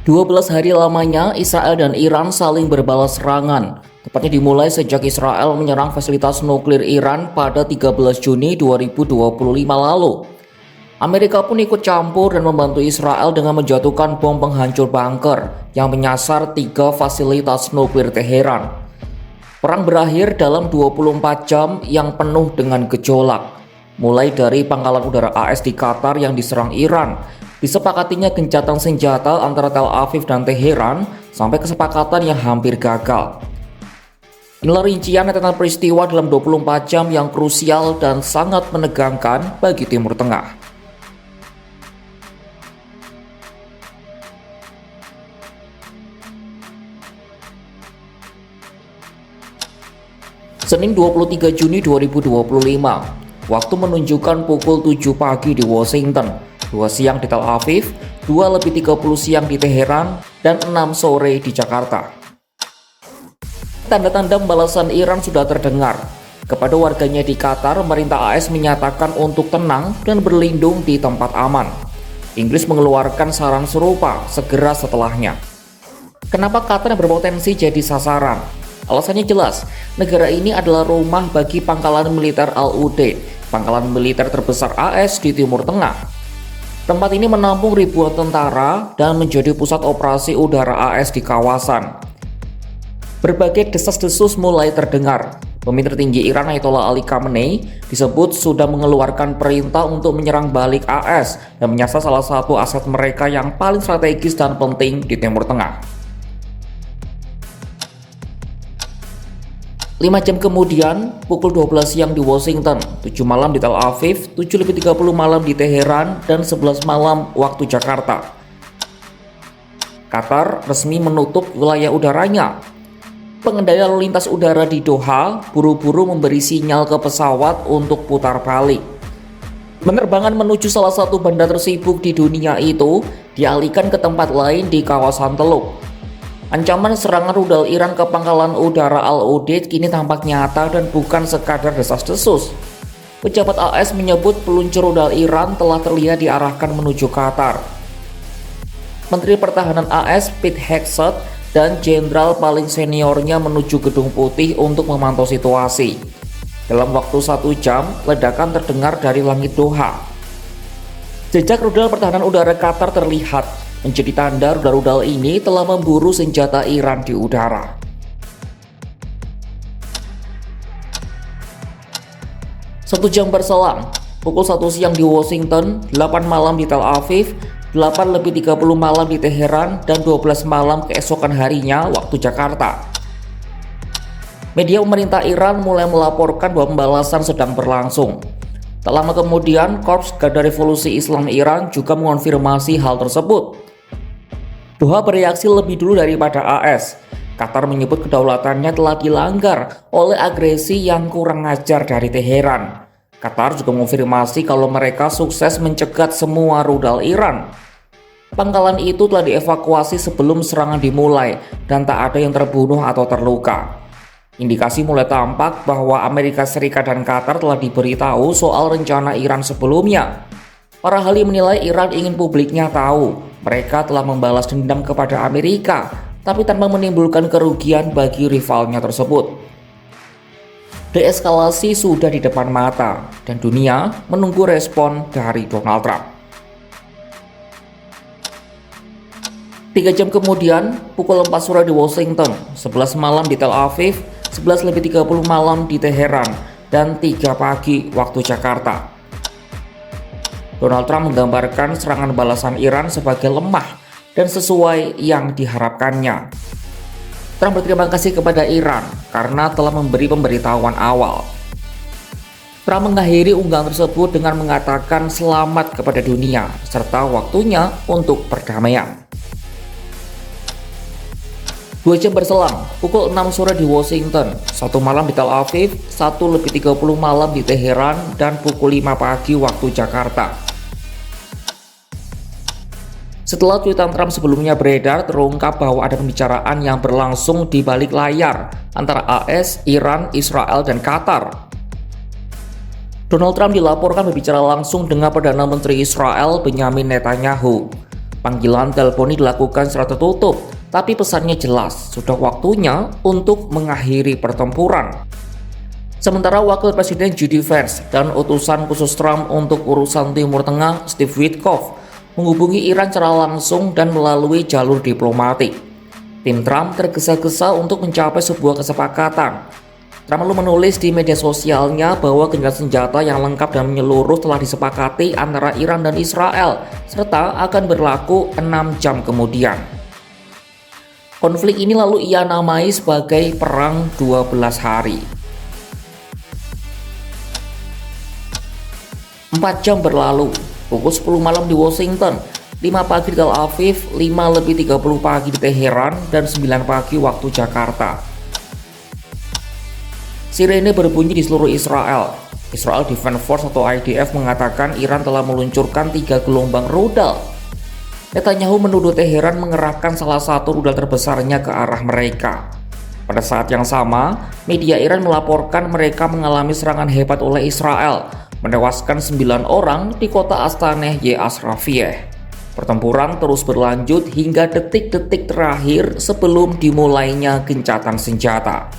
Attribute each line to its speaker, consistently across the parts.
Speaker 1: 12 hari lamanya Israel dan Iran saling berbalas serangan. Tepatnya dimulai sejak Israel menyerang fasilitas nuklir Iran pada 13 Juni 2025 lalu. Amerika pun ikut campur dan membantu Israel dengan menjatuhkan bom penghancur bunker yang menyasar 3 fasilitas nuklir Teheran. Perang berakhir dalam 24 jam yang penuh dengan gejolak. Mulai dari pangkalan udara AS di Qatar yang diserang Iran, disepakatinya gencatan senjata antara Tel Aviv dan Teheran sampai kesepakatan yang hampir gagal. Inilah rincian tentang peristiwa dalam 24 jam yang krusial dan sangat menegangkan bagi Timur Tengah. Senin 23 Juni 2025, waktu menunjukkan pukul 7 pagi di Washington, 2 siang di Tel Aviv, 2:30 siang di Teheran, dan 6 sore di Jakarta. Tanda-tanda pembalasan Iran sudah terdengar. Kepada warganya di Qatar, pemerintah AS menyatakan untuk tenang dan berlindung di tempat aman. Inggris mengeluarkan saran serupa segera setelahnya. Kenapa Qatar berpotensi jadi sasaran? Alasannya jelas, negara ini adalah rumah bagi pangkalan militer Al-Udeid, pangkalan militer terbesar AS di Timur Tengah. Tempat ini menampung ribuan tentara dan menjadi pusat operasi udara AS di kawasan. Berbagai desas-desus mulai terdengar. Pemimpin tertinggi Iran Ayatollah Ali Khamenei disebut sudah mengeluarkan perintah untuk menyerang balik AS dan menyasar salah satu aset mereka yang paling strategis dan penting di Timur Tengah. 5 jam kemudian, pukul 12 siang di Washington, 7 malam di Tel Aviv, 7:30 malam di Teheran, dan 11 malam waktu Jakarta. Qatar resmi menutup wilayah udaranya. Pengendali lalu lintas udara di Doha buru-buru memberi sinyal ke pesawat untuk putar balik. Penerbangan menuju salah satu bandar tersibuk di dunia itu dialihkan ke tempat lain di kawasan Teluk. Ancaman serangan rudal Iran ke pangkalan udara Al-Udeid kini tampak nyata dan bukan sekadar desas-desus. Pejabat AS menyebut peluncur rudal Iran telah terlihat diarahkan menuju Qatar. Menteri Pertahanan AS Pete Hegseth dan jenderal paling seniornya menuju Gedung Putih untuk memantau situasi. Dalam waktu 1 jam, ledakan terdengar dari langit Doha. Jejak rudal pertahanan udara Qatar terlihat, menjadi tanda rudal-rudal ini telah memburu senjata Iran di udara. Satu jam berselang, pukul 1 siang di Washington, 8 malam di Tel Aviv, 8:30 malam di Teheran, dan 12 malam keesokan harinya waktu Jakarta. Media pemerintah Iran mulai melaporkan bahwa pembalasan sedang berlangsung. Tak lama kemudian, Korps Garda Revolusi Islam Iran juga mengonfirmasi hal tersebut. Doha bereaksi lebih dulu daripada AS. Qatar menyebut kedaulatannya telah dilanggar oleh agresi yang kurang ajar dari Teheran. Qatar juga mengonfirmasi kalau mereka sukses mencegat semua rudal Iran. Pangkalan itu telah dievakuasi sebelum serangan dimulai dan tak ada yang terbunuh atau terluka. Indikasi mulai tampak bahwa Amerika Serikat dan Qatar telah diberitahu soal rencana Iran sebelumnya. Para ahli menilai Iran ingin publiknya tahu mereka telah membalas dendam kepada Amerika, tapi tanpa menimbulkan kerugian bagi rivalnya tersebut. Deeskalasi sudah di depan mata, dan dunia menunggu respon dari Donald Trump. 3 jam kemudian, pukul 4 sore di Washington, 11 malam di Tel Aviv, 11:30 malam di Teheran, dan 3 pagi waktu Jakarta. Donald Trump menggambarkan serangan balasan Iran sebagai lemah dan sesuai yang diharapkannya. Trump berterima kasih kepada Iran karena telah memberi pemberitahuan awal. Trump mengakhiri unggahan tersebut dengan mengatakan selamat kepada dunia serta waktunya untuk perdamaian. 2 jam berselang, pukul 6 sore di Washington, 1 malam di Tel Aviv, 1:30 malam di Teheran, dan pukul 5 pagi waktu Jakarta. Setelah tweetan Trump sebelumnya beredar, terungkap bahwa ada pembicaraan yang berlangsung di balik layar antara AS, Iran, Israel, dan Qatar. Donald Trump dilaporkan berbicara langsung dengan Perdana Menteri Israel Benjamin Netanyahu. Panggilan telepon ini dilakukan secara tertutup, tapi pesannya jelas, sudah waktunya untuk mengakhiri pertempuran. Sementara Wakil Presiden JD Vance dan utusan khusus Trump untuk urusan Timur Tengah, Steve Witkoff, menghubungi Iran secara langsung dan melalui jalur diplomatik. Tim Trump tergesa-gesa untuk mencapai sebuah kesepakatan. Trump lalu menulis di media sosialnya bahwa gencatan senjata yang lengkap dan menyeluruh telah disepakati antara Iran dan Israel, serta akan berlaku 6 jam kemudian. Konflik ini lalu ia namai sebagai Perang 12 Hari. 4 jam berlalu, pukul 10 malam di Washington, 5 pagi di Tel Aviv, 5:30 pagi di Teheran, dan 9 pagi waktu Jakarta. Sirene berbunyi di seluruh Israel. Israel Defense Force atau IDF mengatakan Iran telah meluncurkan 3 gelombang rudal. Netanyahu menuduh Teheran mengerahkan salah satu rudal terbesarnya ke arah mereka. Pada saat yang sama, media Iran melaporkan mereka mengalami serangan hebat oleh Israel, menewaskan 9 orang di kota Astaneh Ye'asrafiyeh. Pertempuran terus berlanjut hingga detik-detik terakhir sebelum dimulainya gencatan senjata.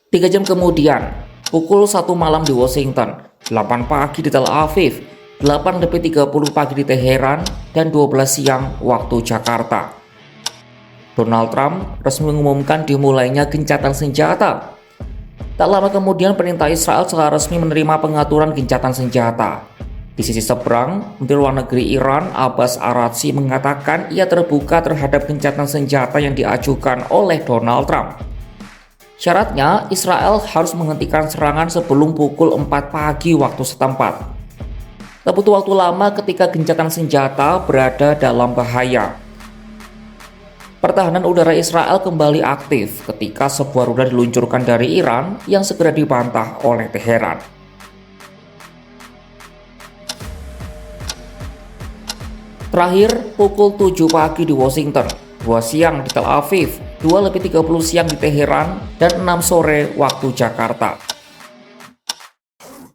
Speaker 1: 3 jam kemudian, pukul 1 malam di Washington, 8 pagi di Tel Aviv, 8:30 pagi di Teheran, dan 12 siang waktu Jakarta. Donald Trump resmi mengumumkan dimulainya gencatan senjata. Tak lama kemudian perintah Israel secara resmi menerima pengaturan gencatan senjata. Di sisi seberang, Menteri Luar Negeri Iran Abbas Araghchi mengatakan ia terbuka terhadap gencatan senjata yang diajukan oleh Donald Trump. Syaratnya, Israel harus menghentikan serangan sebelum pukul 4 pagi waktu setempat. Tak butuh waktu lama ketika gencatan senjata berada dalam bahaya. Pertahanan udara Israel kembali aktif ketika sebuah rudal diluncurkan dari Iran yang segera dibantah oleh Teheran. Terakhir, pukul 7 pagi di Washington, 2 siang di Tel Aviv, 2:30 siang di Teheran, dan 6 sore waktu Jakarta.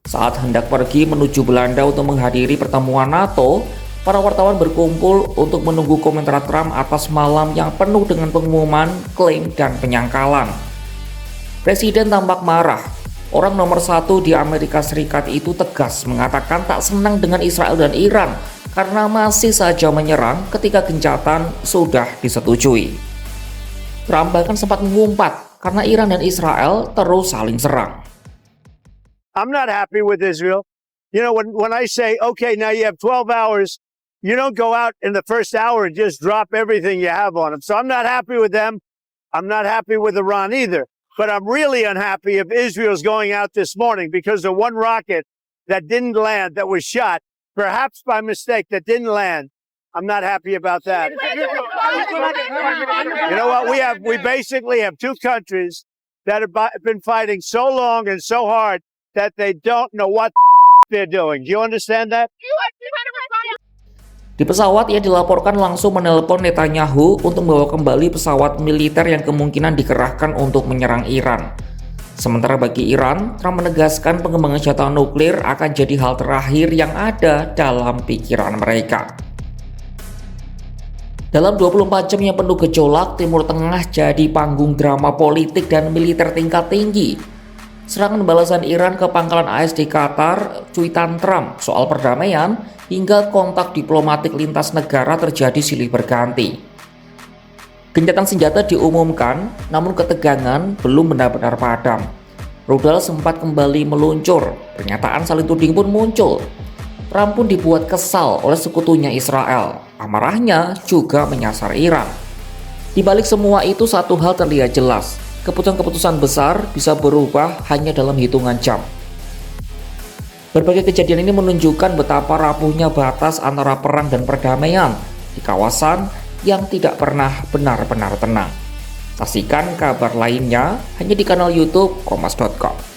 Speaker 1: Saat hendak pergi menuju Belanda untuk menghadiri pertemuan NATO, para wartawan berkumpul untuk menunggu komentar Trump atas malam yang penuh dengan pengumuman, klaim, dan penyangkalan. Presiden tampak marah. Orang nomor 1 di Amerika Serikat itu tegas mengatakan tak senang dengan Israel dan Iran karena masih saja menyerang ketika gencatan sudah disetujui. Trump bahkan sempat mengumpat karena Iran dan Israel terus saling serang.
Speaker 2: I'm not happy with Israel. You know, when I say, okay, now you have 12 hours, you don't go out in the first hour and just drop everything you have on them. So I'm not happy with them. I'm not happy with Iran either. But I'm really unhappy if Israel's going out this morning because of one rocket that didn't land, that was shot, perhaps by mistake, that didn't land. I'm not happy about that. You know what? We basically have 2 countries that have been fighting so long and so hard that they don't know what they're doing. Do you understand that?
Speaker 1: Di pesawat, ia dilaporkan langsung menelpon Netanyahu untuk membawa kembali pesawat militer yang kemungkinan dikerahkan untuk menyerang Iran. Sementara bagi Iran, Trump menegaskan pengembangan senjata nuklir akan jadi hal terakhir yang ada dalam pikiran mereka. Dalam 24 jam yang penuh gejolak, Timur Tengah jadi panggung drama politik dan militer tingkat tinggi. Serangan balasan Iran ke pangkalan AS di Qatar, cuitan Trump soal perdamaian, hingga kontak diplomatik lintas negara terjadi silih berganti. Gencatan senjata diumumkan, namun ketegangan belum benar-benar padam. Rudal sempat kembali meluncur, pernyataan saling tuding pun muncul. Trump pun dibuat kesal oleh sekutunya Israel. Amarahnya juga menyasar Iran. Di balik semua itu, satu hal terlihat jelas. Keputusan-keputusan besar bisa berubah hanya dalam hitungan jam. Berbagai kejadian ini menunjukkan betapa rapuhnya batas antara perang dan perdamaian di kawasan yang tidak pernah benar-benar tenang. Saksikan kabar lainnya hanya di kanal YouTube Kompas.com.